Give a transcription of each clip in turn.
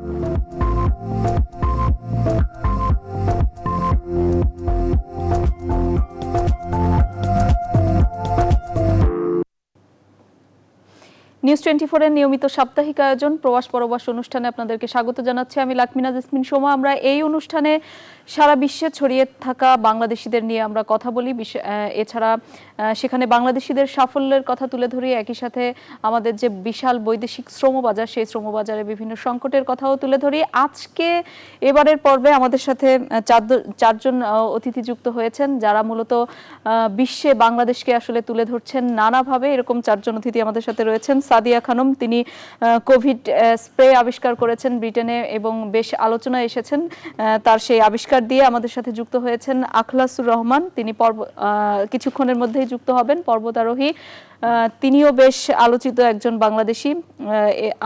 NEWS24 এর নিয়মিত সাপ্তাহিক আয়োজন প্রবাস পরবাস অনুষ্ঠানে আপনাদেরকে স্বাগত জানাচ্ছি। আমি লাকমিনা জেসমিন সোমা। আমরা এই অনুষ্ঠানে সারা বিশ্বে ছড়িয়ে থাকা বাংলাদেশিদের নিয়ে আমরা কথা বলি। এছাড়া সেখানে বাংলাদেশিদের সাফল্যের কথা তুলে ধরি, একই সাথে আমাদের যে বিশাল বৈদেশিক শ্রমবাজার, সেই শ্রমবাজারে বিভিন্ন সংকটের কথাও তুলে ধরি। আজকে এবারের পর্বে আমাদের সাথে চারজন অতিথি যুক্ত হয়েছেন, যারা মূলত বিশ্বে বাংলাদেশকে আসলে তুলে ধরছেন নানাভাবে। এরকম চারজন অতিথি আমাদের সাথে রয়েছেন। সাদিয়া খানম, তিনি কোভিড স্প্রে আবিষ্কার করেছেন ব্রিটেনে এবং বেশ আলোচনায় এসেছেন। তার সেই আবিষ্কার দিয়ে আমাদের সাথে যুক্ত হয়েছেন আখলাসুর রহমান, তিনি কিছুক্ষণের মধ্যেই যুক্ত হবেন, পর্বতারোহী। তিনিও বেশ আলোচিত একজন বাংলাদেশি।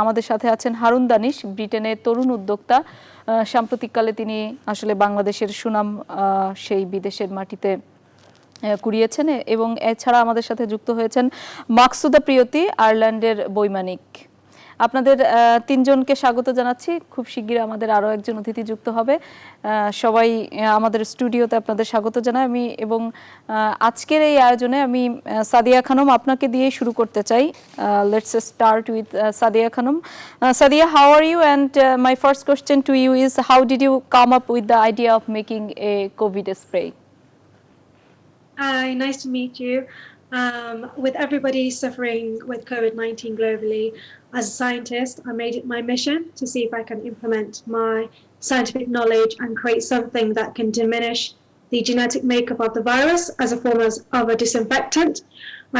আমাদের সাথে আছেন হারুন দানিশ, ব্রিটেনের তরুণ উদ্যোক্তা। সাম্প্রতিককালে তিনি আসলে বাংলাদেশের সুনাম সেই বিদেশের মাটিতে কুড়িয়েছেন। এবং এছাড়া আমাদের সাথে যুক্ত হয়েছেন মাকসুদা প্রিয়তি, আয়ারল্যান্ডের বৈমানিক। আপনাদের তিনজনকে স্বাগত জানাচ্ছি। খুব শিগগির আমাদের আরও একজন অতিথি যুক্ত হবে। সবাই আমাদের স্টুডিওতে আপনাদের স্বাগত জানাই আমি। এবং আজকের এই আয়োজনে আমি সাদিয়া খানম, আপনাকে দিয়েই শুরু করতে চাই। Let's start with Sadia Khanam. Sadia, how are you? And my first question to you is, how did you come up with the idea of making a COVID spray? Hi, nice to meet you. With everybody suffering with COVID-19 globally, as a scientist, I made it my mission to see if I can implement my scientific knowledge and create something that can diminish the genetic makeup of the virus as a form of a disinfectant.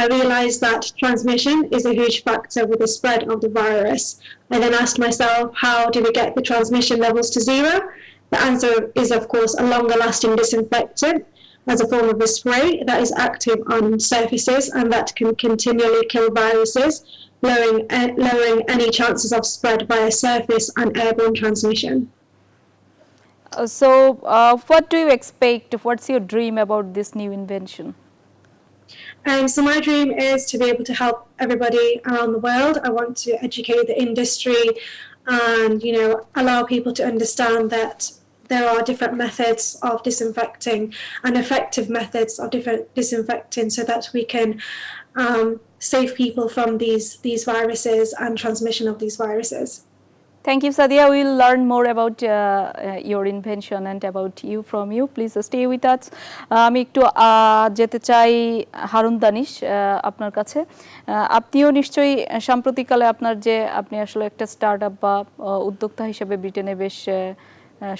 I realized that transmission is a huge factor with the spread of the virus. I then asked myself, how do we get the transmission levels to zero? The answer is, of course, a longer lasting disinfectant as a form of a spray that is active on surfaces and that can continually kill viruses, lowering any chances of spread via surface and airborne transmission. So what do you expect? What's your dream about this new invention? So my dream is to be able to help everybody around the world. I want to educate the industry and, allow people to understand that there are different methods of disinfecting and effective methods of different disinfecting so that we can save people from these viruses and transmission of these viruses. Thank you, Sadia. We'll learn more about your invention and about you from you. Please stay with us. আমি একটু যেতে চাই হারুন দানিশ আপনার কাছে। আপনিও নিশ্চয়ই সাম্প্রতিককালে আপনি আসলে একটা স্টার্টআপ বা উদ্যোক্তা হিসেবে ব্রিটেনে বেশ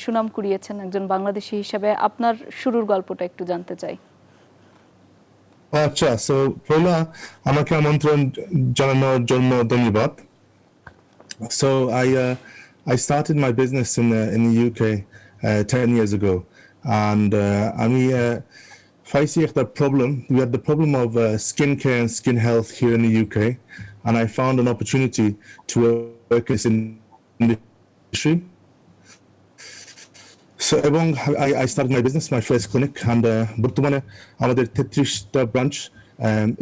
সুনাম কুড়িয়েছেন একজন বাংলাদেশি হিসেবে। আপনার শুরুর গল্পটা একটু জানতে চাই। আচ্ছা, সো প্রথমে আমাকে আমন্ত্রণ জানানোর জন্য ধন্যবাদ। So I started my business in the UK 10 years ago, and আমি facing the problem. We had the problem of skin care and skin health here in the UK, and I found an opportunity to work in this industry. So এবং I started my business, my first clinic, and বর্তমানে আমাদের 33টা branch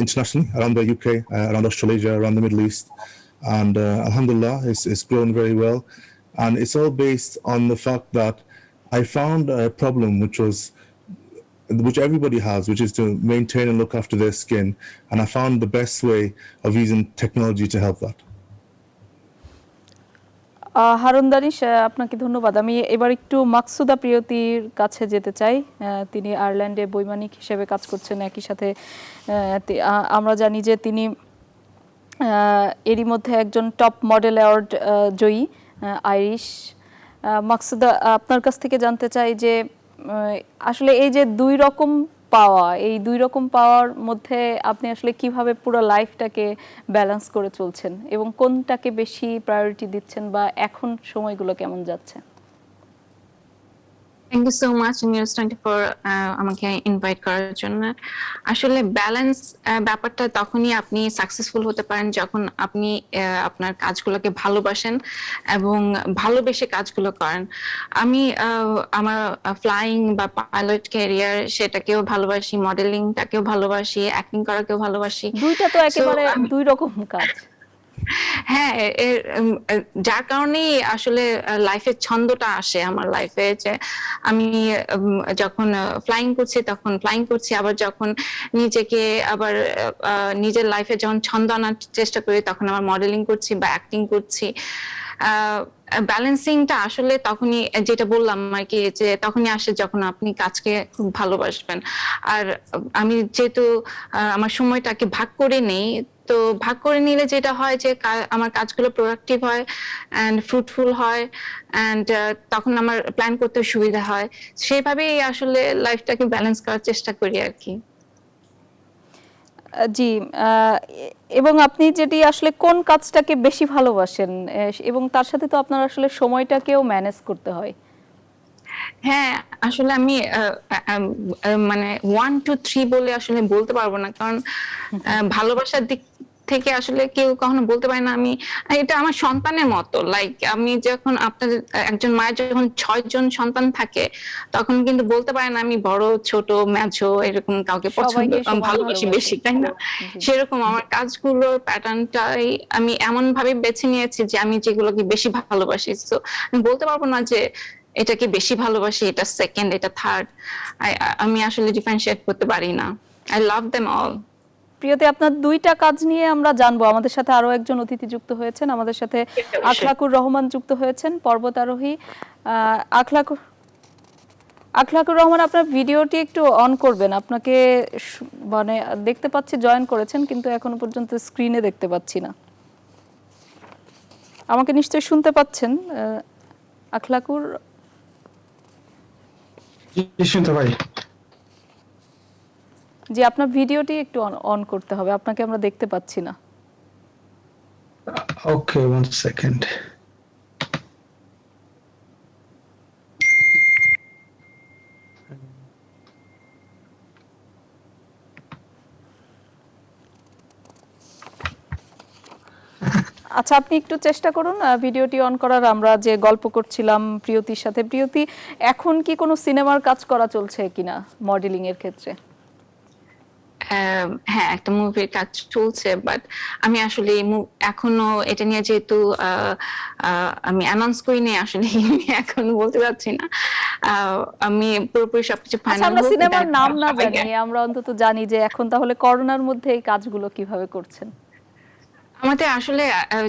internationally around the UK, around Australasia, around the Middle East. And alhamdulillah, it's grown very well, and it's all based on the fact that I found a problem which everybody has, which is to maintain and look after their skin, and I found the best way of using technology to help that. Harun Danish, আপনাকে ধন্যবাদ। আমি এবার একটু মাকসুদা প্রিয়তির কাছে যেতে চাই। তিনি আয়ারল্যান্ডে বৈমানিক হিসেবে কাজ করছেন। একই সাথে আমরা জানি যে তিনি এরই মধ্যে একজন টপ মডেল অ্যাওয়ার্ড জয়ী, আইরিশ। মাকসুদা, আপনার কাছ থেকে জানতে চাই যে আসলে এই যে দুই রকম পাওয়ার মধ্যে আপনি আসলে কিভাবে পুরো লাইফটাকে ব্যালেন্স করে চলছেন এবং কোনটাকে বেশি প্রায়োরিটি দিচ্ছেন, বা এখন সময়গুলো কেমন যাচ্ছে? Thank you so much NEWS24 আমাকে ইনভাইট করার জন্য। আসলে ব্যালেন্স ব্যাপারটা তখনই আপনি সাকসেসফুল হতে পারেন যখন আপনি আপনার কাজগুলোকে ভালোবাসেন এবং ভালোবেসে কাজগুলো করেন। আমি আমার ফ্লাইং বা পাইলট ক্যারিয়ার সেটাকেও ভালোবাসি, মডেলিংটাকেও ভালোবাসি, অ্যাক্টিং করাকেও ভালোবাসি। দুইটা তো একেবারে দুই রকম কাজ। হ্যাঁ, যার কারণেই আসলে লাইফের ছন্দটা আসে আমার লাইফে, যে আমি যখন ফ্লাইং করছি তখন ফ্লাইং করছি, আবার যখন নিজেকে আবার নিজের লাইফে যখন ছন্দ আনার চেষ্টা করি তখন আবার মডেলিং করছি বা অ্যাক্টিং করছি। ব্যালেন্সিংটা আসলে তখনই, যেটা বললাম আর কি, যে তখনই আসে যখন আপনি কাজকে খুব ভালোবাসবেন। আর আমি যেহেতু আমার সময়টাকে ভাগ করে নেই, তো ভাগ করে নিলে যেটা হয় যে আমার কাজগুলো প্রোডাক্টিভ হয় এন্ড ফ্রুটফুল হয়, এন্ড তখন আমার প্ল্যান করতে সুবিধা হয়। সেভাবেই আসলে লাইফটাকে ব্যালেন্স করার চেষ্টা করি আর কি। জি, এবং আপনি যেটি আসলে কোন কাজটাকে বেশি ভালোবাসেন, এবং তার সাথে তো আপনার আসলে সময়টাকেও ম্যানেজ করতে হয়। হ্যাঁ, আসলে আমি মানে 1 2 3 বলে আসলে বলতে পারবো না, কারণ ভালোবাসার দিক থেকে আসলে কেউ কখনো বলতে পারে না। আমি, এটা আমার সন্তানের মতো। লাইক আমি যখন আপনাদের একজন মায়ের যখন 6 জন সন্তান থাকে, তখন কিন্তু বলতে পারে না আমি বড় ছোট মেঝো এরকম কাউকে পছন্দ সবাইকে সমান ভালোবাসি ভালোবাসে। বেশি, তাই না? জি। সেরকম আমার কাজগুলোর প্যাটার্নটাই আমি এমন ভাবে বেছে নিয়েছি যে আমি যেগুলোকে বেশি ভালোবাসি। তো আমি বলতে পারবো না যে এটাকে বেশি ভালোবাসি, এটা সেকেন্ড, এটা থার্ড। আমি আসলে ডিফারেন্সিয়েট করতে পারি না। I love them all. Priyoti, আপনার দুইটা কাজ নিয়ে আমরা জানবো। আমাদের সাথে আরো একজন অতিথি যুক্ত হয়েছেন, আমাদের সাথে আখলাকুর রহমান যুক্ত হয়েছেন, পর্বতারোহী। আখলাকুর আখলাকুর রহমান, আপনার ভিডিওটি একটু অন করবেন। আপনাকে মানে দেখতে পাচ্ছি জয়েন করেছেন, কিন্তু এখনো পর্যন্ত স্ক্রিনে দেখতে পাচ্ছি না। আমাকে নিশ্চয়ই শুনতে পাচ্ছেন আখলাকুর? শুনতে পাই। জি, আপনার ভিডিওটি একটু অন করতে হবে, আপনাকে আমরা দেখতে পাচ্ছি না। ওকে, 1 সেকেন্ড। আচ্ছা, আপনি একটু চেষ্টা করুন ভিডিওটি অন করার। আমরা যে গল্প করছিলাম প্রিয়তির সাথে, প্রিয়তি এখন কি কোনো সিনেমার কাজ করা চলছে কিনা মডেলিং এর ক্ষেত্রে? হ্যাঁ, একটা মুভির কাজ চলছে, বাট আমি আসলে এখনো এটা নিয়ে যেহেতু আমি অ্যানাউন্স করিনি, আসলে এখন বলতে পারছি না। আমি পুরোপুরি সবকিছু আচ্ছা, ফাইনাল আমরা হোক, সিনেমার দেন নাম না সবাইকে। জানিয়ে আমরা অন্তত জানি যে এখন তাহলে করোনার মধ্যে এই কাজগুলো কিভাবে করছেন। আমাদের আসলে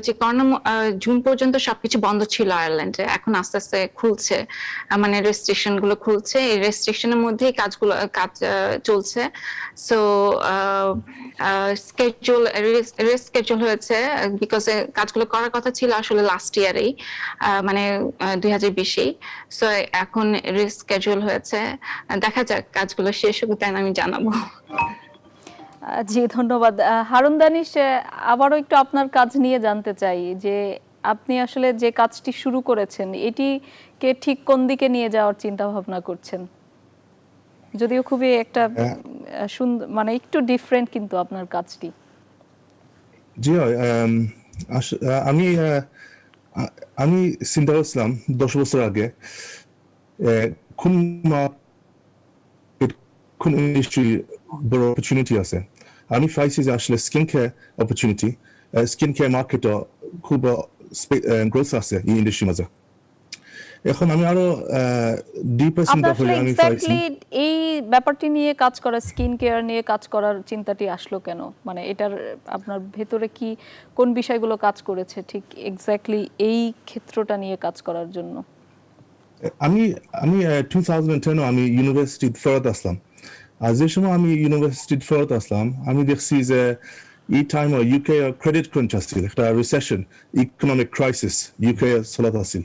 যে করোনা জুন পর্যন্ত সবকিছু বন্ধ ছিল আয়ারল্যান্ডে, এখন আস্তে আস্তে খুলছে, মানে রেস্ট্রিকশন গুলো খুলছে, এই রেস্ট্রিকশনের মধ্যেই কাজ চলছে। সো স্কেজুল রিস্কেজুল হয়েছে, বিকজ কাজগুলো করার কথা ছিল আসলে লাস্ট ইয়ারেই, মানে 2020-এই। সো এখন রিস্কেজুল হয়েছে, দেখা যাক কাজগুলো শেষ হোক, তাই আমি জানাবো। জি, ধন্যবাদ। হারুন দানিশ, আবারও একটু আপনার কাজ নিয়ে জানতে চাই যে আপনি আসলে যে কাজটি শুরু করেছেন এটিকে ঠিক কোন দিকে নিয়ে যাওয়ার চিন্তা ভাবনা করছেন? যদিও খুবই একটা সুন্দর, মানে একটু ডিফারেন্ট কিন্তু আপনার কাজটি। জি, আমি আমি চিন্তা করছিলাম 10 বছর আগে কোন কোন ইন্ডাস্ট্রি বড় অপরচুনিটি আছে। আমি পাইছি যে আসলে skin care opportunity, skin care মার্কেটও খুব গ্রোথ আছে এই ইন্ডাস্ট্রির মাঝে। এখন আমি আরো ডিপার চিন্তা আপনার করে আসলে আমি পাইছি এক্স্যাক্টলি এই ব্যাপারটি নিয়ে কাজ করা, স্কিন কেয়ার নিয়ে কাজ করার চিন্তাটি আসলো কেন? মানে এটার আপনার ভেতরে কি কোন বিষয়গুলো কাজ করেছে ঠিক এক্স্যাক্টলি এই ক্ষেত্রটা নিয়ে কাজ করার জন্য? আমি আমি 2010 আমি ইউনিভার্সিটি ফেরত আসলাম। আর যে সময় আমি ইউনিভার্সিটি ফেরত আসলাম, আমি দেখছি যে এই টাইম ইউকে ক্রেডিট ক্রাঞ্চ আসছিল, একটা রিসেশন, ইকোনমিক ক্রাইসিস ইউকে চলত আসছিল।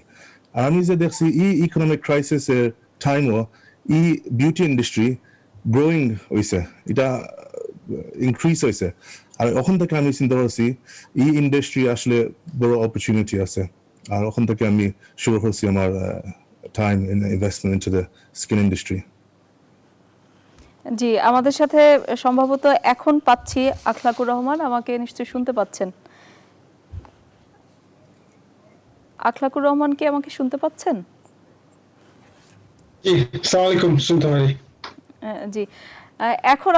আর আমি যে দেখছি এই ইকোনমিক ক্রাইসিসের টাইমও এই বিউটি ইন্ডাস্ট্রি গ্রোয়িং হয়েছে, এটা ইনক্রিজ হয়েছে। আর ওখান থেকে আমি চিন্তা করছি এই ইন্ডাস্ট্রি আসলে বড় অপরচুনিটি আছে। আর ওখান থেকে আমি শুরু করছি আমার time investment into the skin industry. জি, আমাদের সাথে সম্ভবত এখন পাচ্ছি আখলাকুর রহমান, আমাকে নিশ্চয়ই শুনতে পাচ্ছেন। আখলাকুর রহমান, কি আমাকে শুনতে পাচ্ছেন? জি, আসসালামু আলাইকুম, শুনতে পারি। জি, এখন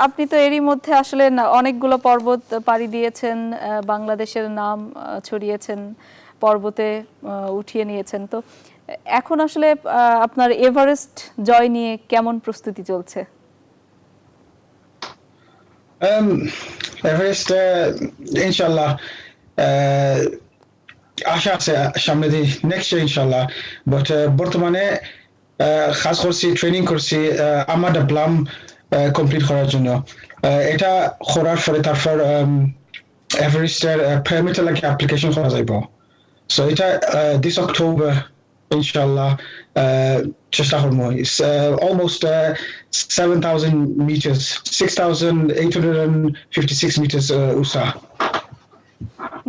আপনি তো এরই মধ্যে আসলে অনেকগুলো পর্বত পাড়ি দিয়েছেন, বাংলাদেশের নাম ছড়িয়েছেন, পর্বতে উঠিয়ে নিয়েছেন। তো এখন আসলে আপনার এভারেস্ট জয় নিয়ে কেমন প্রস্তুতি চলছে? এভারেস্ট ইনশাল্লাহ আশা আছে সামনে দিয়ে নেক্সট ইয়ার ইনশাল্লাহ। বাট বর্তমানে খাস করছি, ট্রেনিং করছি আমার প্লাম কমপ্লিট করার জন্য। এটা করার পরে তারপর এভারেস্টের পারমিটের লাগে অ্যাপ্লিকেশন করা যাইব। সো এটা দিস অক্টোবর ইনশাল্লাহ চেষ্টা করবো। It's almost 7,000 meters, 6,856 meters উষা।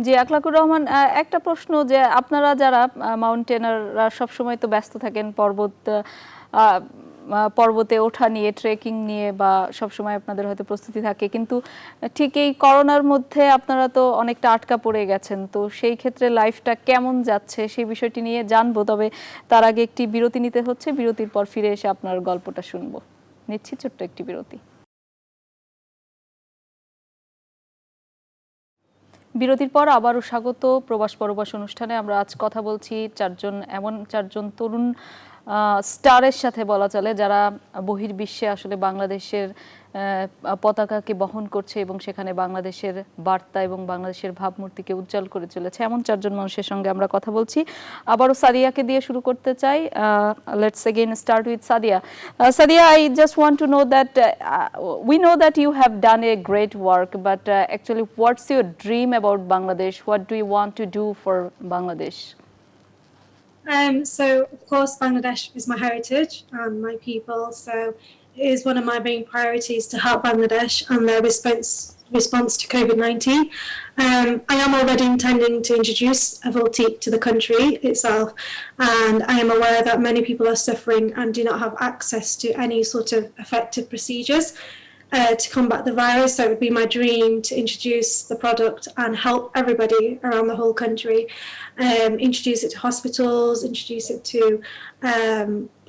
জি, আকলাকুর রহমান, একটা প্রশ্ন, যে আপনারা যারা মাউন্টেনাররা সবসময় তো ব্যস্ত থাকেন পর্বতে ওঠা নিয়ে, ট্রেকিং নিয়ে, বা সবসময় আপনাদের হয়তো প্রস্তুতি থাকে, কিন্তু ঠিক এই করোনার মধ্যে আপনারা তো অনেকটা আটকা পড়ে গেছেন। তো সেই ক্ষেত্রে লাইফটা কেমন যাচ্ছে সেই বিষয়টি নিয়ে জানবো, তবে তার আগে একটি বিরতি নিতে হচ্ছে। বিরতির পর ফিরে এসে আপনার গল্পটা শুনবো। নিচ্ছি ছোট্ট একটি বিরতি। বিরতির পর আবারও স্বাগত প্রবাস পরবাস অনুষ্ঠানে। আমরা আজ কথা বলছি এমন চারজন তরুণ স্টারের সাথে বলা চলে, যারা বহির্বিশ্বে আসলে বাংলাদেশের পতাকাকে বহন করছে এবং সেখানে বাংলাদেশের বার্তা এবং বাংলাদেশের ভাবমূর্তিকে উজ্জ্বল করে চলেছে। এমন চারজন মানুষের সঙ্গে আমরা কথা বলছি। আবারও সাদিয়াকে দিয়ে শুরু করতে চাই। Let's again start with Sadia. Sadia, I just want to know that we know that you have done a great work, but actually, what's your dream about Bangladesh? What do you want to do for Bangladesh? So of course, Bangladesh is my heritage and my people. So it is one of my main priorities to help Bangladesh and their response to COVID-19. I am already intending to introduce a Voltique to the country itself, and I am aware that many people are suffering and do not have access to any sort of effective procedures to combat the virus. So it would be my dream to introduce the product and help everybody around the whole country, introduce it to hospitals, introduce it to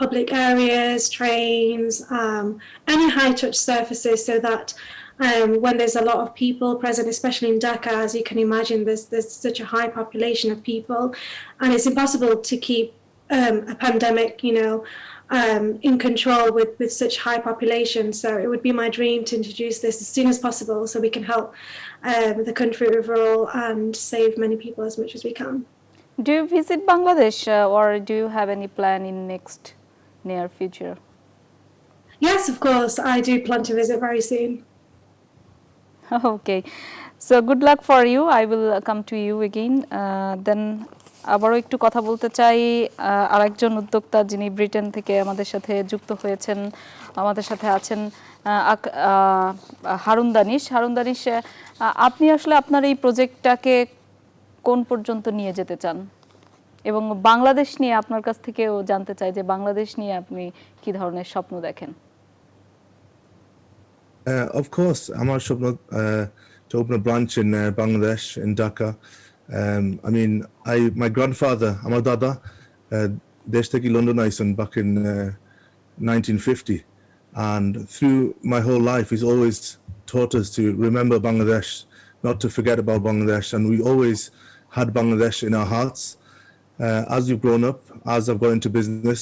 public areas, trains, any high touch surfaces, so that when there's a lot of people present, especially in Dhaka, as you can imagine, there's such a high population of people, and it's impossible to keep a pandemic, in control with such high population. So it would be my dream to introduce this as soon as possible, so we can help the country overall and save many people as much as we can. Do you visit Bangladesh, or do you have any plan in next near future? Yes, of course, I do plan to visit very soon. Okay, so good luck for you. I will come to you again. Then আবারও একটু কথা বলতে চাই আরেকজন উদ্যোক্তা, যিনি Britain থেকে আমাদের সাথে যুক্ত হয়েছেন। আমাদের সাথে আছেন হারুন দানিশ। আপনি আসলে আপনার এই প্রজেক্টটাকে কোন পর্যন্ত নিয়ে যেতে চান, এবং বাংলাদেশ নিয়ে আপনার কাছ থেকেও জানতে চাই যে বাংলাদেশ নিয়ে আপনি কি ধরনের স্বপ্ন দেখেন? Of course, আমার স্বপ্ন to open a branch in Bangladesh, in Dhaka. I mean, my grandfather, আমার দাদা, দেশ থেকে লন্ডন আইসেন back in 1950, and through my whole life he's always taught us to remember Bangladesh, not to forget about Bangladesh, and we always had Bangladesh in our hearts. As we've grown up, as I've got into business,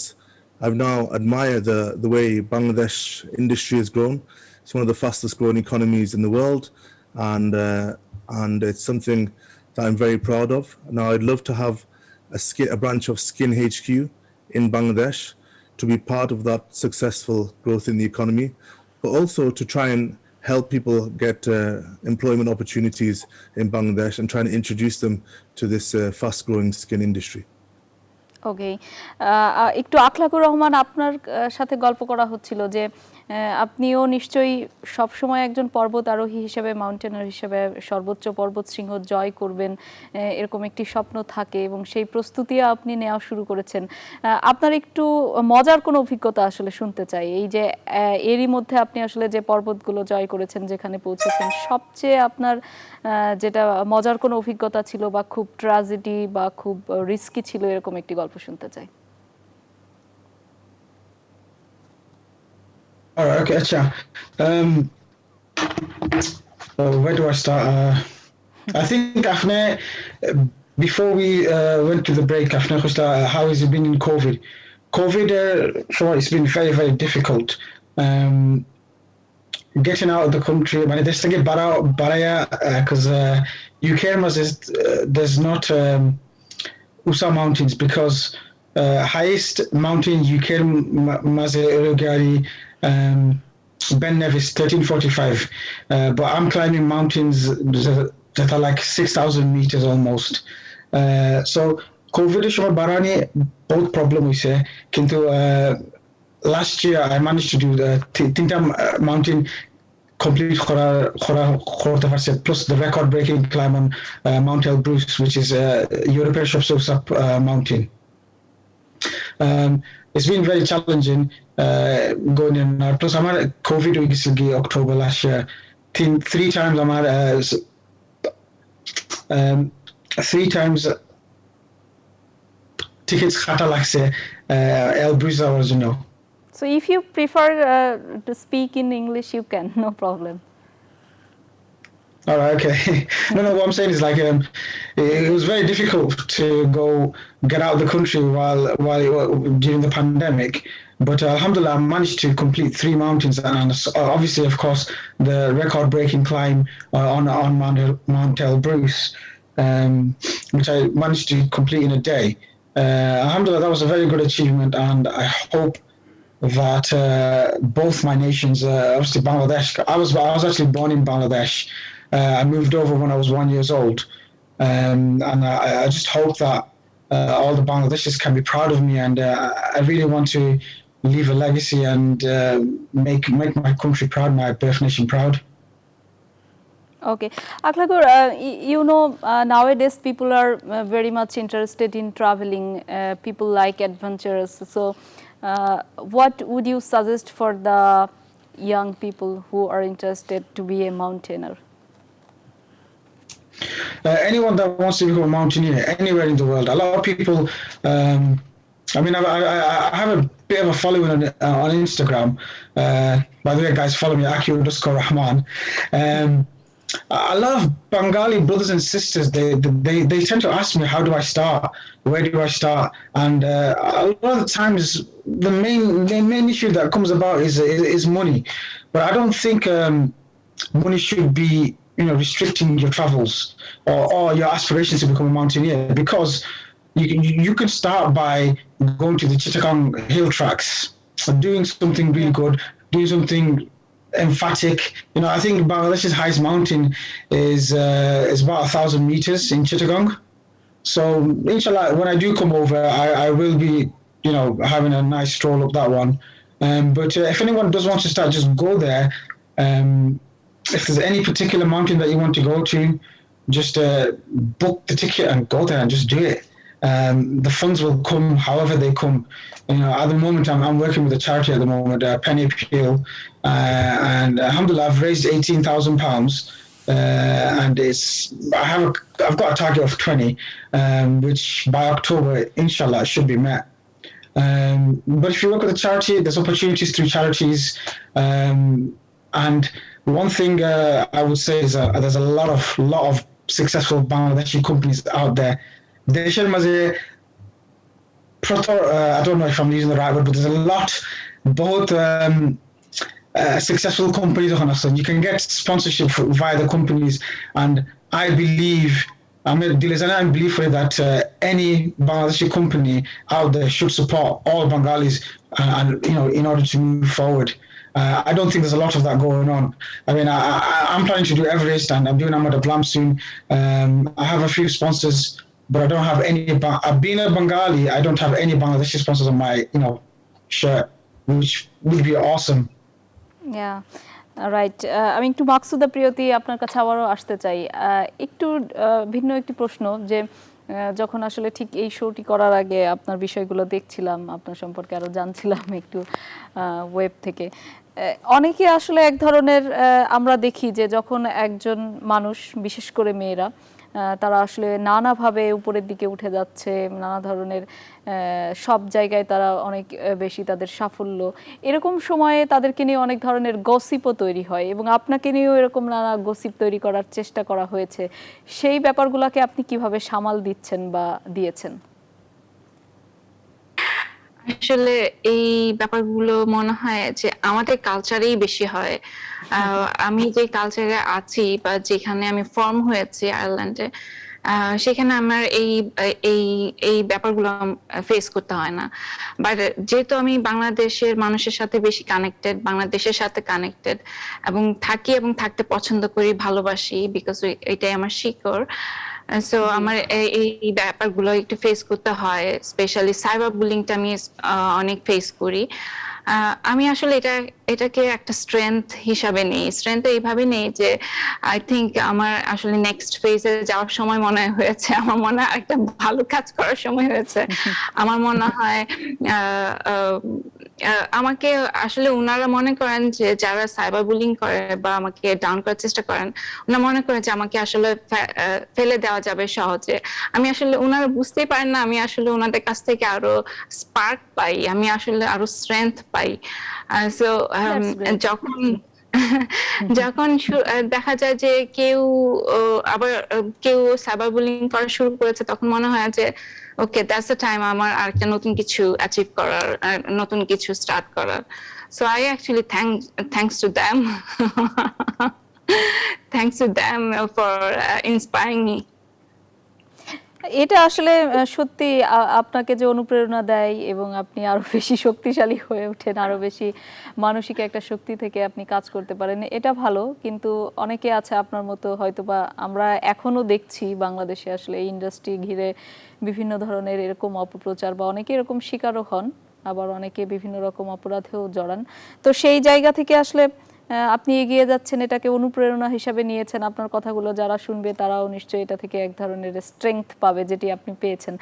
I've now admired the way Bangladesh industry has grown. It's one of the fastest growing economies in the world, and it's something that I'm very proud of. Now, I'd love to have a branch of Skin HQ in Bangladesh to be part of that successful growth in the economy, but also to try and help people get employment opportunities in Bangladesh and trying to introduce them to this fast growing skin industry. ওকে, একটু আকলাকুর রহমান, আপনার সাথে গল্প করা হচ্ছিল যে আপনিও নিশ্চয়ই সবসময় একজন পর্বত আরোহী হিসেবে, মাউন্টেনার হিসেবে সর্বোচ্চ পর্বত শৃঙ্গ জয় করবেন, এরকম একটি স্বপ্ন থাকে, এবং সেই প্রস্তুতিও আপনি নেওয়া শুরু করেছেন। আপনার একটু মজার কোনো অভিজ্ঞতা আসলে শুনতে চাই, এই যে এরই মধ্যে আপনি আসলে যে পর্বতগুলো জয় করেছেন, যেখানে পৌঁছেছেন, সবচেয়ে আপনার যেটা মজার কোনো অভিজ্ঞতা ছিল, বা খুব ট্র্যাজেডি বা খুব রিস্কি ছিল, এরকম একটি গল্প শুনতে চাই। Okay, acha. Where do I start? I think Afne, before we went to the break, Afne, how has it been in COVID? COVID, sure, it's been very, very difficult. Getting out of the country, man, there's to get baraya because UK there's not USA mountains because highest mountain UK maze Urugari Ben Nevis 1345, but I'm climbing mountains that are like 6,000 meters almost. So COVID is barani both problem we say. Kintu last year I managed to do the Tinta mountain complete plus the record-breaking climb on Mount Elbrus, which is European Shopsop mountain. It's been very challenging going in. Plus, I'm at COVID weeks October last year. Three times I'm at 3 times tickets khata lagse Elbrus hours, you know. So if you prefer to speak in English, you can, no problem. All right, okay. No, what I'm saying is like it was very difficult to get out of the country while during the pandemic. But alhamdulillah, I managed to complete 3 mountains, and obviously, of course, the record-breaking climb on Mount Elbrus, which I managed to complete in a day. Alhamdulillah, that was a very good achievement, and I hope that both my nations, obviously Bangladesh, I was actually born in Bangladesh. I moved over when I was 1 year old, and I just hope that all the Bangladeshis can be proud of me, and I really want to leave a legacy and make my country proud, my birth nation proud. Okay, Akhlaqur, you know, nowadays people are very much interested in traveling. People like adventures. So, what would you suggest for the young people who are interested to be a mountaineer? Anyone that wants to become a mountaineer anywhere in the world. A lot of people. I mean, I have a bit of a following on Instagram. By the way, guys, follow me, Aki_Rahman. A lot of Bengali brothers and sisters, they tend to ask me, how do I start? Where do I start? And a lot of the times, the main issue that comes about is money. But I don't think money should be, restricting your travels or your aspirations to become a mountaineer, because you could start by going to the Chittagong hill tracks, doing something really good, doing something emphatic. I think Bangladesh's highest mountain is about 1,000 meters in Chittagong. So inshallah, when I do come over, I will be, having a nice stroll up that one. But if anyone does want to start, just go there. If there's any particular mountain that you want to go to, just book the ticket and go there and just do it. The funds will come however they come. At the moment, I'm working with a charity at the moment, Penny Appeal, and alhamdulillah, I've raised £18,000, and I've got a target of 20, which by October, inshallah, should be met. But if you work with a charity, there's opportunities through charities, and one thing I would say is there's a lot of successful Bangladeshi companies out there. I don't know if I'm using the right word, but there's a lot, both successful companies on us, and you can get sponsorship via the companies. And I believe that any Bangladeshi company out there should support all Bengalis, and in order to move forward. I don't think there's a lot of that going on. I mean, I'm planning to do Everest, and I'm doing Ahmad Ablam soon. I have a few sponsors, but I don't have any. Being a Bengali, I don't have any Bangladeshi sponsors on my, shirt, which would be awesome. Yeah, right. আমি একটু মাকসুদা প্রিয়তি আপনার কাছে আবারও আসতে চাই। একটু ভিন্ন একটি প্রশ্ন, যে যখন আসলে ঠিক এই শোটি করার আগে আপনার বিষয়গুলো দেখছিলাম, আপনার সম্পর্কে আরো জানছিলাম একটু ওয়েব থেকে, অনেকে আসলে এক ধরনের আমরা দেখি যে যখন একজন মানুষ, বিশেষ করে মেয়েরা, তারা আসলে নানাভাবে উপরের দিকে উঠে যাচ্ছে, নানা ধরনের সব জায়গায় তারা অনেক বেশি তাদের সাফল্য, এরকম সময়ে তাদেরকে নিয়ে অনেক ধরনের গসিপও তৈরি হয় এবং আপনাকে নিয়েও এরকম নানা গসিপ তৈরি করার চেষ্টা করা হয়েছে। সেই ব্যাপারগুলোকে আপনি কিভাবে সামাল দিচ্ছেন বা দিয়েছেন? আসলে এই ব্যাপারগুলো মনে হয় যে আমাদের কালচারেই বেশি হয়। আমি যে কালচারে আছি বা যেখানে আমি ফর্ম হয়েছি আয়ারল্যান্ডে, সেখানে আমার এই এই ব্যাপারগুলো ফেস করতে হয় না। বাট যেহেতু আমি বাংলাদেশের মানুষের সাথে বেশি কানেক্টেড, বাংলাদেশের সাথে কানেক্টেড এবং থাকি এবং থাকতে পছন্দ করি, ভালোবাসি, বিকজ এটাই আমার শিকড়। সো আমার এই ব্যাপারগুলো একটু ফেস করতে হয়, স্পেশালি সাইবার বুলিংটা আমি অনেক ফেস করি। আমি আসলে এটাকে একটা স্ট্রেংথ হিসাবে নেই। স্ট্রেংথ এইভাবে নেই যে আই থিংক আমার আসলে নেক্সট ফেজে যাওয়ার সময় মনে হয়েছে, আমার মনে হয় একটা ভালো কাজ করার সময় হয়েছে। আমার মনে হয় আমাকে আসলে ওনারা মনে করেন যে যারা সাইবার বুলিং করে বা আমাকে ডাউন করার চেষ্টা করেন, ওনারা মনে করেন যে আমাকে আসলে ফেলে দেওয়া যাবে সহজে। আমি আসলে ওনারা বুঝতেই পারেন না আমি আসলে ওনাদের কাছ থেকে আরো স্পার্ক পাই, আমি আসলে আরো স্ট্রেংথ পাই। সো যখন যখন দেখা যায় যে কেউ আবার কেউ সাইবার বুলিং করা শুরু করেছে, তখন মনে হয় যে ওকে, দ্যাটস দ্য টাইম আমার আরেকটা নতুন কিছু অ্যাচিভ করার, নতুন কিছু স্টার্ট করার। So I actually thanks to them thanks to them for inspiring me. এটা আসলে সত্যি আপনাকে যে অনুপ্রেরণা দেয় এবং আপনি আরো বেশি শক্তিশালী হয়ে ওঠেন, আরো বেশি মানসিক একটা শক্তি থেকে আপনি কাজ করতে পারেন, এটা ভালো। কিন্তু অনেকে আছে আপনার মতো, হয়তোবা আমরা এখনো দেখছি বাংলাদেশে আসলে এই ইন্ডাস্ট্রি ঘিরে বিভিন্ন ধরনের এরকম অপপ্রচার, বা অনেকে এরকম শিকারও হন, আবার অনেকে বিভিন্ন রকম অপরাধেও জড়ান। তো সেই জায়গা থেকে আসলে আপনি এগিয়ে যাচ্ছেন, এটাকে অনুপ্রেরণা হিসাবে নিয়েছেন। আপনার কথাগুলো যারা শুনবে তারাও নিশ্চয়ই এটা থেকে এক ধরনের স্ট্রেংথ পাবে, যেটি আপনি পেয়েছেন।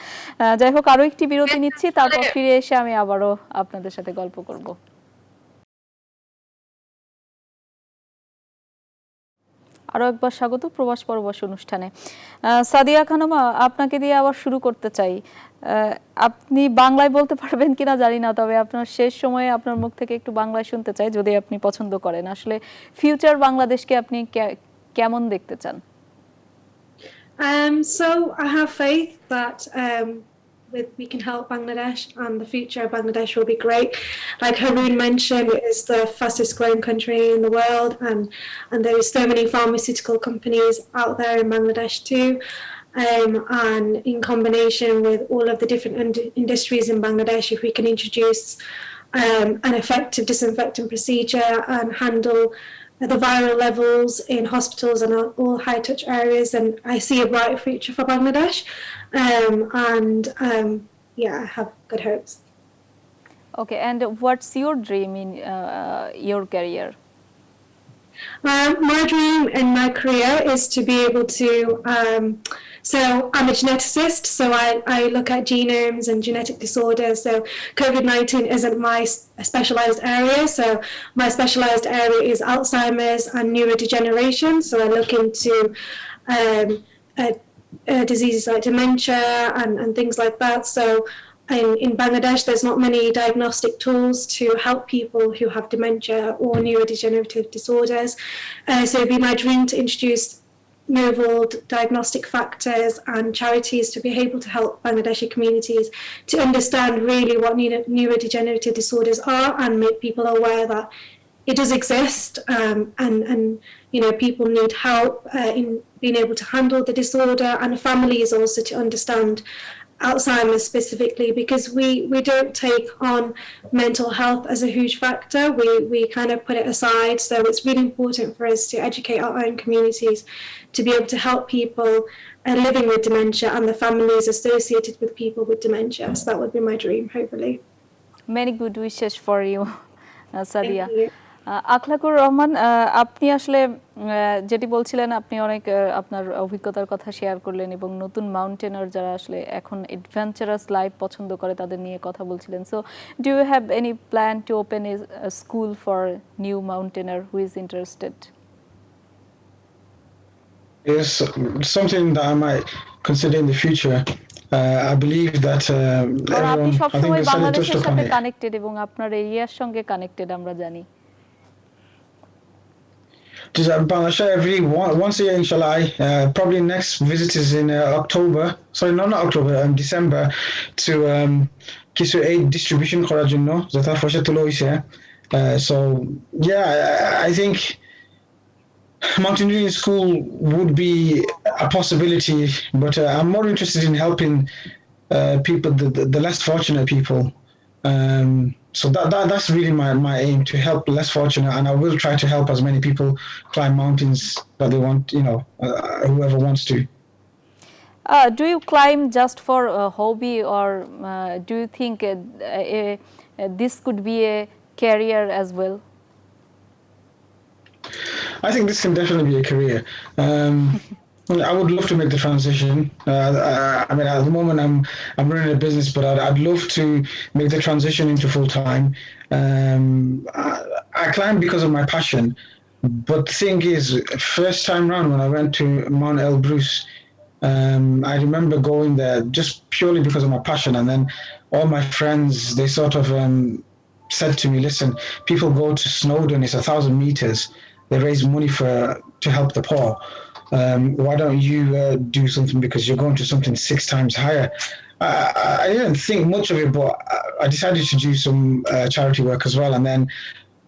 যাই হোক, আরো একটি বিরতি নিচ্ছি, তারপর ফিরে এসে আমি আবারও আপনাদের সাথে গল্প করব। আরো একবার স্বাগত প্রবাস পরবাস অনুষ্ঠানে। সাদিয়া খানম, আপনাকে দিয়ে আবার শুরু করতে চাই। আপনি বাংলায় বলতে পারবেন কিনা জানি না, তবে আপনার শেষ সময়ে আপনার মুখ থেকে একটু বাংলায় শুনতে চাই, যদি আপনি পছন্দ করেন। আসলে ফিউচার বাংলাদেশকে আপনি কেমন দেখতে চান? So I have faith that we can help Bangladesh, and the future of Bangladesh will be great. Like Haroon mentioned, it is the fastest growing country in the world, and there is so many pharmaceutical companies out there in Bangladesh too. And in combination with all of the different industries in Bangladesh, if we can introduce an effective disinfectant procedure and handle the viral levels in hospitals and all high touch areas, and I see a bright future for Bangladesh. Yeah, I have good hopes. Okay, and what's your dream in your career? My dream in my career is to be able to, so I'm a geneticist, so I look at genomes and genetic disorders. So COVID-19 isn't my specialized area. So my specialized area is Alzheimer's and neurodegeneration. So I look into diseases like dementia and things like that. So in Bangladesh, there's not many diagnostic tools to help people who have dementia or neurodegenerative disorders. So it'd be my dream to introduce novel diagnostic factors and charities to be able to help Bangladeshi communities to understand really what neurodegenerative disorders are, and make people aware that it does exist, and you know, people need help in being able to handle the disorder, and families also to understand Alzheimer's specifically, because we don't take on mental health as a huge factor. We kind of put it aside. So it's really important for us to educate our own communities to be able to help people living with dementia and the families associated with people with dementia. So that would be my dream, hopefully. Many good wishes for you, Sadia. Thank you. Akhlakur Rahman, আপনি আসলে যেটি বলছিলেন, আপনি অনেক আপনার অভিজ্ঞতার কথা share করলেন এবং নতুন মাউন্টেনার যারা আসলে এখন অ্যাডভেঞ্চারাস লাইফ পছন্দ করে তাদের নিয়ে কথা বলছিলেন। So do you have any plan to open a school for new mountaineer who is interested? is something that I might consider in the future. I believe that কারণ আপনি everyone, I think সবসময় they said it touched বাংলাদেশের upon সাথে it. Connected এবং আপনার এরিয়ার সঙ্গে connected আমরা জানি। Just Bangladesh once a year, inshallah. Probably next visit is in October. Sorry, no, not October, December, to কিছু aid distribution করার জন্য যেটা পয়সা তোলা হয়েছে। So yeah, I think mountaineering school would be a possibility, but I'm more interested in helping people, the less fortunate people. So that's really my aim, to help less fortunate, and I will try to help as many people climb mountains that they want, whoever wants to. Do you climb just for a hobby, or do you think this could be a career as well? I think this can definitely be a career. I would love to make the transition. I mean, at the moment, I'm running a business, but I'd love to make the transition into full time. I climb because of my passion, but the thing is, first time round when I went to Mount Elbrus, I remember going there just purely because of my passion, and then all my friends, they sort of said to me, "Listen, people go to Snowdon; it's 1,000 meters. They raise money to help the poor. Why don't you do something, because you're going to something 6 times higher?" I didn't think much of it, but I decided to do some charity work as well, and then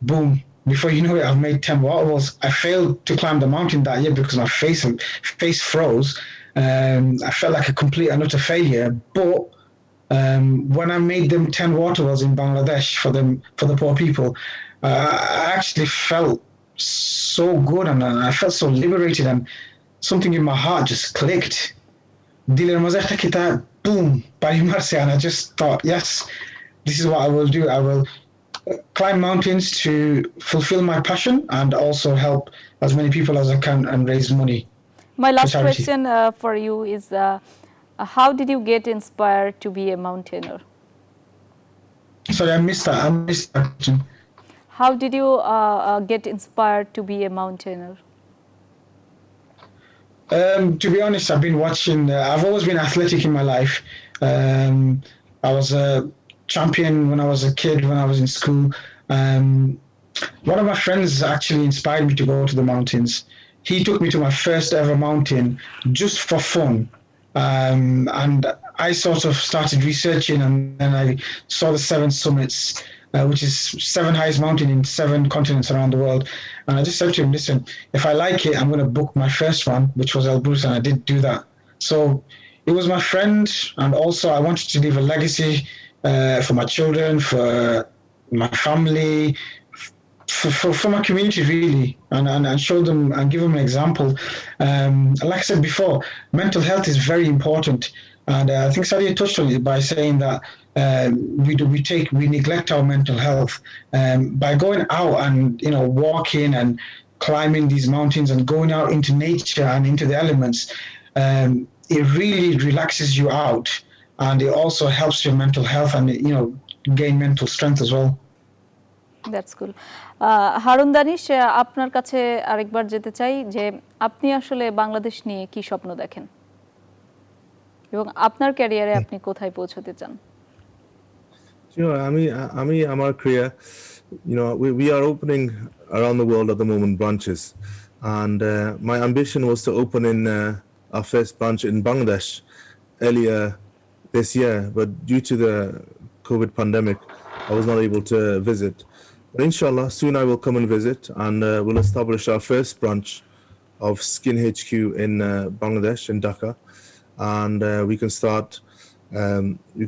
boom, before you know it, I've made 10 waterfalls. I failed to climb the mountain that year because my face froze. I felt like a complete and utter failure, but when I made them 10 waterfalls in Bangladesh for the poor people, I actually felt so good, and I felt so liberated, and something in my heart just clicked. Diler maze ekta kita boom, bari marse, and I just thought, yes, this is what I will do. I will climb mountains to fulfill my passion and also help as many people as I can and raise money. My last charity. question for you is, how did you get inspired to be a mountaineer? Sorry, I missed that question. How did you get inspired to be a mountaineer? To be honest, I've been watching. I've always been athletic in my life. I was a champion when I was a kid, when I was in school. One of my friends actually inspired me to go to the mountains. He took me to my first ever mountain just for fun. And I sort of started researching, and then I saw the 7 summits, which is 7 highest mountain in 7 continents around the world. And I just said to him, "Listen, if I like it, I'm going to book my first one," which was Elbrus, and I did do that. So it was my friend, and also I wanted to leave a legacy for my children, for my family, for my community, really, and show them and give them an example. Like I said before, mental health is very important, and I think Sadia touched on it by saying that we neglect our mental health by going out and walking and climbing these mountains and going out into nature and into the elements. It really relaxes you out, and it also helps your mental health and gain mental strength as well. That's cool. Harun Danish, আপনার কাছে আরেকবার যেতে চাই যে আপনি আসলে বাংলাদেশ নিয়ে কি স্বপ্ন দেখেন এবং আপনার ক্যারিয়ারে আপনি কোথায় পৌঁছতে চান? আমি আমার career, we are opening around the world at the moment branches, and my ambition was to open in our first branch in Bangladesh earlier this year, but due to the COVID pandemic, I was not able to visit. But inshallah, soon I will come and visit, and we'll establish our first branch of Skin HQ in Bangladesh, in Dhaka, and we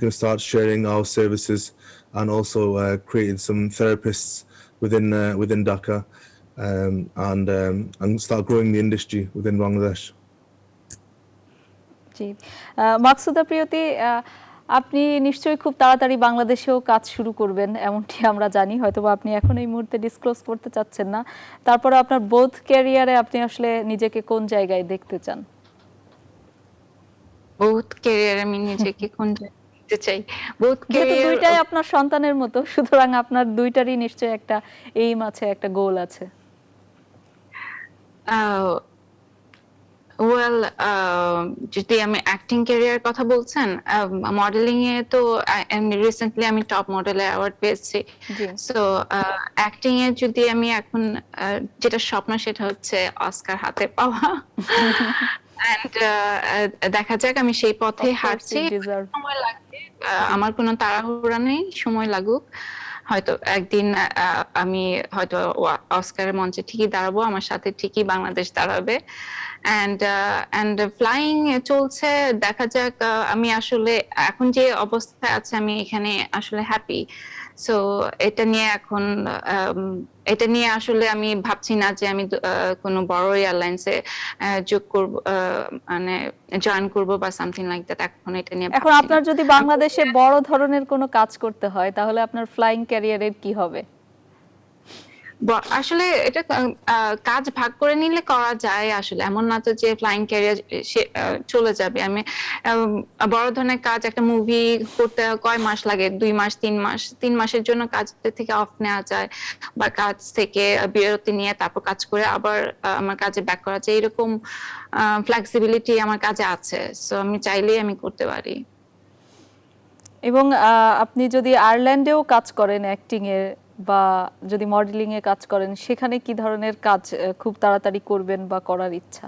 can start sharing our services and also creating some therapists within Dhaka, and start growing the industry within Bangladesh. জি, মাকসুদা প্রিয়তি, আপনি নিশ্চয়ই খুব তাড়াতাড়ি বাংলাদেশেও কাজ শুরু করবেন এমনটি আমরা জানি, হয়তোবা আপনি এখন এই মুহূর্তে ডিসক্লোজ করতে চাচ্ছেন না। তারপরে আপনার বোথ ক্যারিয়ারে আপনি আসলে নিজেকে কোন জায়গায় দেখতে চান? বোথ ক্যারিয়ারে আমি নিজেকে কোন জায়গায় দেখতে চাই? বোথ ক্যারিয়ার দুইটাই আপনার সন্তানের মতো, সুতরাং আপনার দুইটারই নিশ্চয়ই একটা এইম আছে, একটা গোল আছে। ওয়েল যদি আমি অ্যাক্টিং ক্যারিয়ার কথা বলছেন, মডেলিং এ তো রিসেন্টলি আমি টপ মডেলের অ্যাওয়ার্ড পেয়েছি। জি। সো অ্যাক্টিং এ যদি আমি এখন যেটা স্বপ্ন সেটা হচ্ছে অস্কার হাতে পাওয়া। এন্ড দেখা যাক, আমি সেই পথে Of course হাঁটছি। you deserve. সময় লাগবে, আমার কোনো তাড়াহুড়া নেই, সময় লাগুক। হয়তো একদিন আমি হয়তো অস্কারের মঞ্চে ঠিকই দাঁড়াবো, আমার সাথে ঠিকই বাংলাদেশ দাঁড়াবে। এন্ড ফ্লাইং চলছে, দেখা যাক। আমি আসলে এখন যে অবস্থায় আছে আমি এখানে আসলে হ্যাপি। সো এটা নিয়ে এখন এটা নিয়ে আসলে আমি ভাবছি না যে আমি কোনো বড় এয়ারলাইন্সে যোগ করব, মানে জয়েন করব বা সামথিং লাইক দ্যাট। এখন এটা নিয়ে এখন ভাবছি না। আপনার যদি বাংলাদেশে বড় ধরনের কোনো কাজ করতে হয় তাহলে আপনার ফ্লাইং ক্যারিয়ারের কি হবে? আসলে এটা কাজ ভাগ করে নিলে করা যায়, আসলে এমন না তো যে ফ্লাইং ক্যারিয়ার চলে যাবে। আমি বড় ধরনের কাজ, একটা মুভি করতে কয় মাস লাগে? 2 মাস, 3 মাস। 3 মাসের জন্য কাজ থেকে অফ নেওয়া যায়, বা কাজ থেকে বিরতি নিয়ে তারপর কাজ করে আবার আমার কাজে ব্যাক করা যায়। এরকম ফ্লেক্সিবিলিটি আমার কাজে আছে, সো আমি চাইলেই আমি করতে পারি। এবং আপনি যদি আয়ারল্যান্ডেও কাজ করেন অ্যাক্টিং এ, বা যদি মডেলিং এ কাজ করেন, সেখানে কি ধরনের কাজ খুব তাড়াতাড়ি করবেন বা করার ইচ্ছা?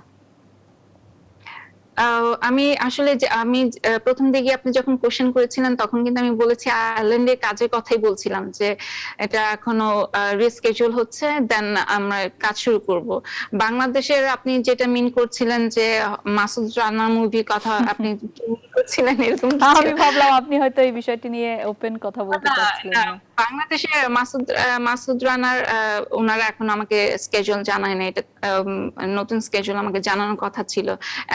আমি আসলে যে আমি প্রথম দিকে আপনি যখন কোশ্চেন করেছিলেন তখন কিন্তু আমি বলেছি আয়ারল্যান্ডের কাজের কথাই বলছিলাম, যে এটা এখনো রিস্কেডিউল হচ্ছে, দেন আমরা কাজ শুরু করব। বাংলাদেশের আপনি যেটা মিন করছিলেন যে মাসুদ রানার মুভির কথা আপনি কি মিন করছিলেন, এরকম কিছু? আমি ভাবলাম আপনি হয়তো এই বিষয়টি নিয়ে ওপেন কথা বলতে না, চাচ্ছিলেন না, না। বাংলাদেশে মাসুদ রানার ওনারা এখন আমাকে স্কেজুল জানায় নাই। এটা নতুন স্কেজুল আমাকে জানানোর কথা ছিল,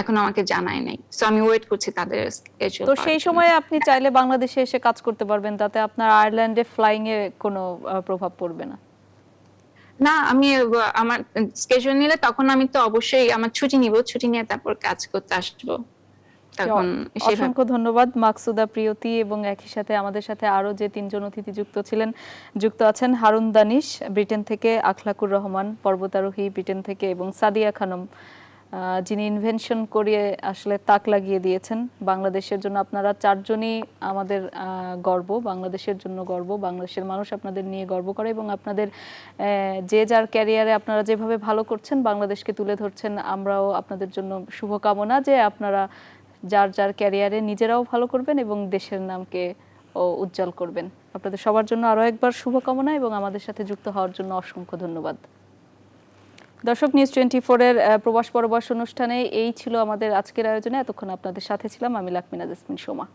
এখন আমাকে জানায় নাই। সো আমি ওয়েট করছি তাদের স্কেজুল তো পাওয়ার সেই জন্য। সময়ে আপনি চাইলে বাংলাদেশে এসে কাজ করতে পারবেন, তাতে আপনার আয়ারল্যান্ডে ফ্লাইং এ কোনো প্রভাব পড়বে না। না, আমি আমার স্কেজুল নিলে তখন আমি তো অবশ্যই আমার ছুটি নিব, ছুটি নিয়ে তারপর কাজ করতে আসবো তখন সেভাবে। অসংখ্য ধন্যবাদ মাকসুদা প্রিয়তি, এবং একই সাথে আমাদের সাথে আরো যে 3জন অতিথি যুক্ত আছেন: হারুন দানিশ ব্রিটেন থেকে, আখলাকুর রহমান পর্বতারোহী ব্রিটেন থেকে, এবং সাদিয়া খানম যিনি ইনভেনশন করে আসলে তাক লাগিয়ে দিয়েছেন বাংলাদেশের জন্য। আপনারা 4জনই আমাদের গর্ব, বাংলাদেশের জন্য গর্ব। বাংলাদেশের মানুষ আপনাদের নিয়ে গর্ব করে, এবং আপনাদের যে যার ক্যারিয়ারে আপনারা যেভাবে ভালো করছেন, বাংলাদেশকে তুলে ধরছেন, আমরাও আপনাদের জন্য শুভকামনা যে আপনারা যার যার ক্যারিয়ারে নিজেরাও ভালো করবেন এবং দেশের নামকে উজ্জ্বল করবেন। আপনাদের সবার জন্য আরও একবার শুভকামনা, এবং আমাদের সাথে যুক্ত হওয়ার জন্য অসংখ্য ধন্যবাদ। দর্শক, নিউজ 24 এর প্রবাস পরবাস অনুষ্ঠানে এই ছিল আমাদের আজকের আয়োজনে। এতক্ষণ আপনাদের সাথে ছিলাম আমি লাকমিনা জেসমিন সোমা।